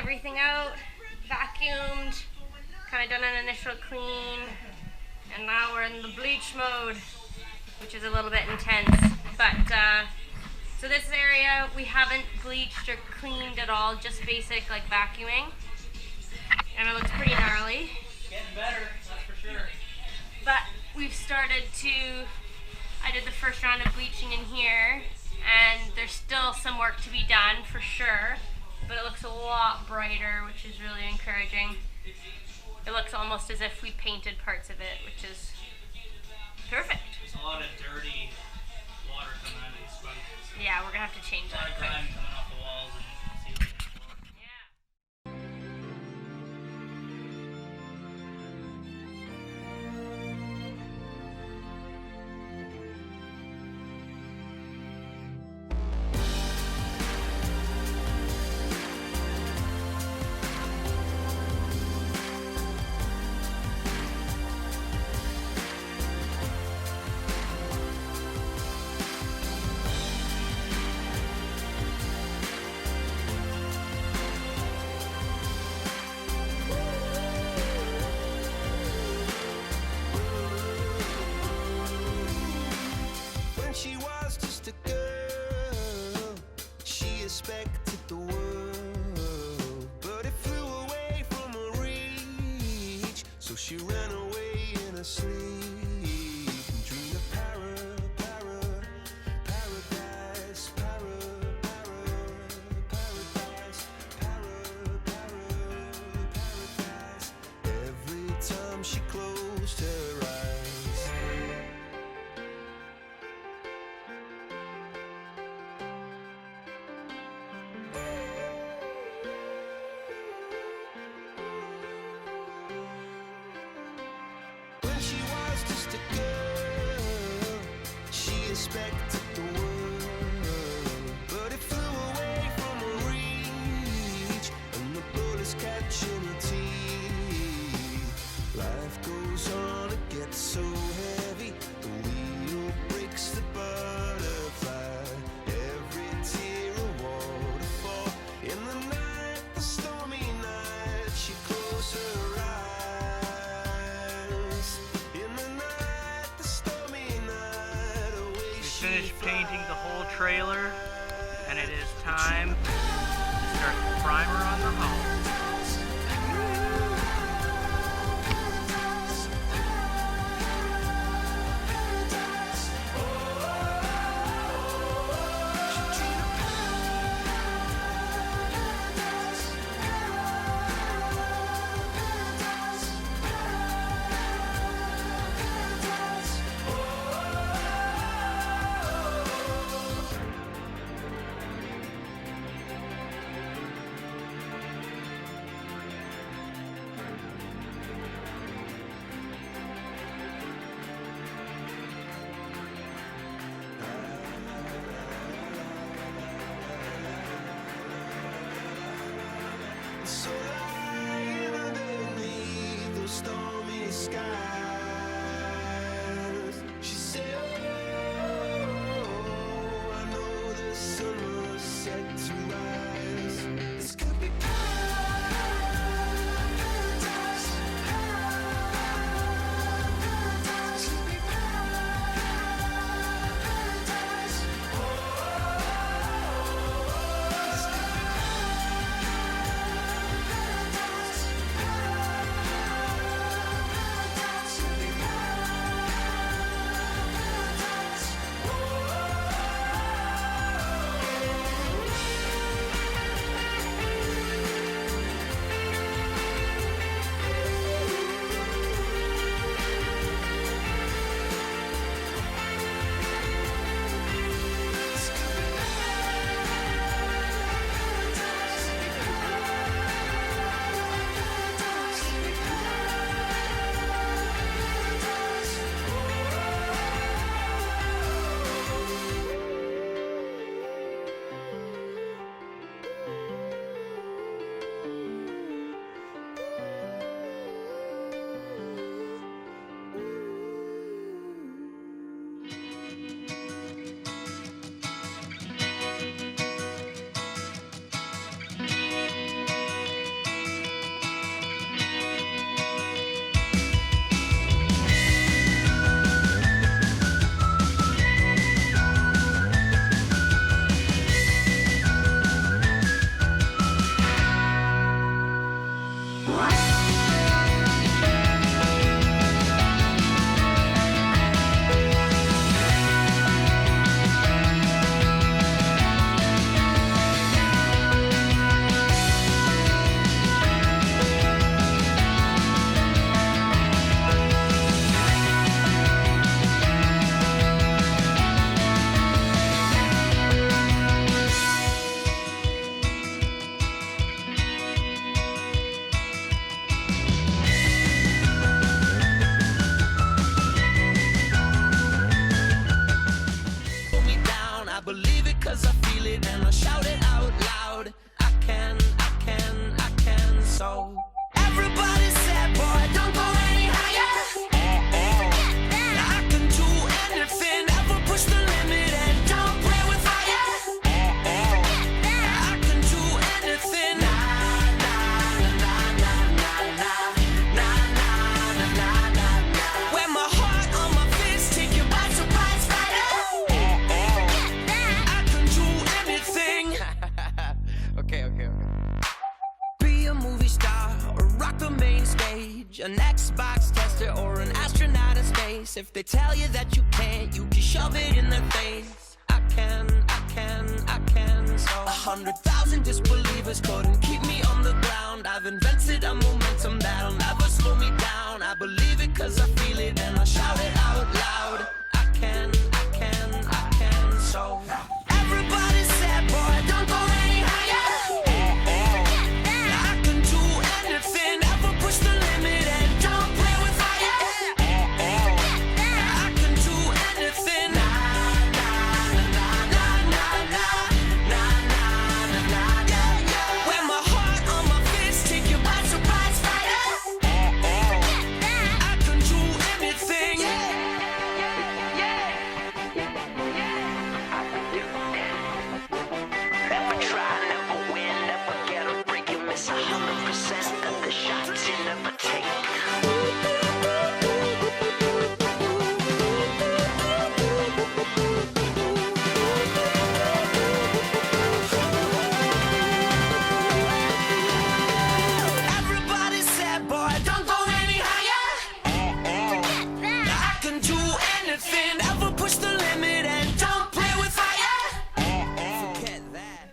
everything out, vacuumed, kind of done an initial clean, and now we're in the bleach mode, which is a little bit intense. But so this area we haven't bleached or cleaned at all, just basic like vacuuming, and it looks pretty gnarly. Getting better, that's for sure. But we've started to, I did the first round of bleaching in here, and there's still some work to be done for sure, but it looks a lot brighter, which is really encouraging. It looks almost as if we painted parts of it, which is perfect. There's a lot of dirty water coming out of these sponges. Yeah, we're gonna have to change A lot that of quick. grime coming off the walls and ceiling. She was just a girl, she expected the world, but it flew away from her reach, so she ran away in her sleep and dreamed of paradise, paradise. Every time she closed her eyes. She was just a girl, she expected the world, but it flew away from her reach, and the bullets catching her teeth. Life goes on, it gets so heavy, the wheel breaks the butterfly, every tear a waterfall. In the night, the stormy night, she closed her eyes. Finished painting the whole trailer, and it is time to start the primer on the home. So lying underneath those stormy skies, she said, oh, I know the sun was set to rise. This could be paradise, paradise, could be paradise. Oh, this could be paradise. movie star or rock the main stage, an Xbox tester or an astronaut in space. If they tell you that you can't, you can shove it in their face. I can, so 100,000 disbelievers couldn't keep me on the ground. I've invented a momentum that'll never slow me down. I believe it cause I feel it and I shout it out loud. I can, so everybody said, boy, don't go any higher. I can do anything, ever push the limit and don't play with fire. I can do anything. Wear my heart on my fist, take you by surprise, fighter. I can do anything. Never try, never win, never get a break. You miss 100% of the shots you never take. Everybody said, boy, don't go any higher. I can do anything, ever push the limit and don't play with fire. Forget that.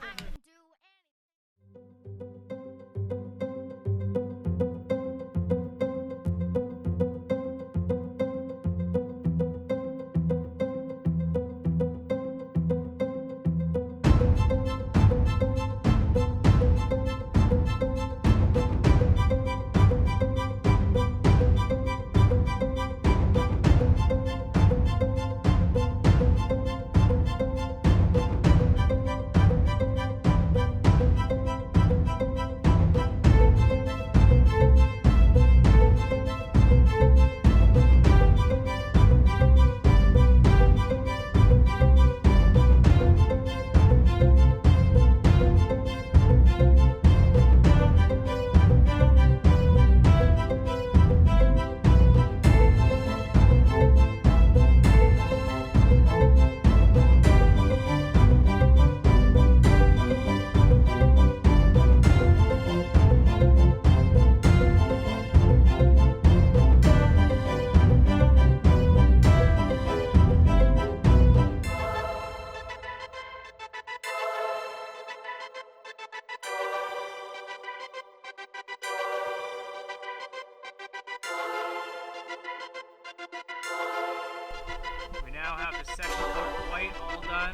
We now have the second coat of white all done.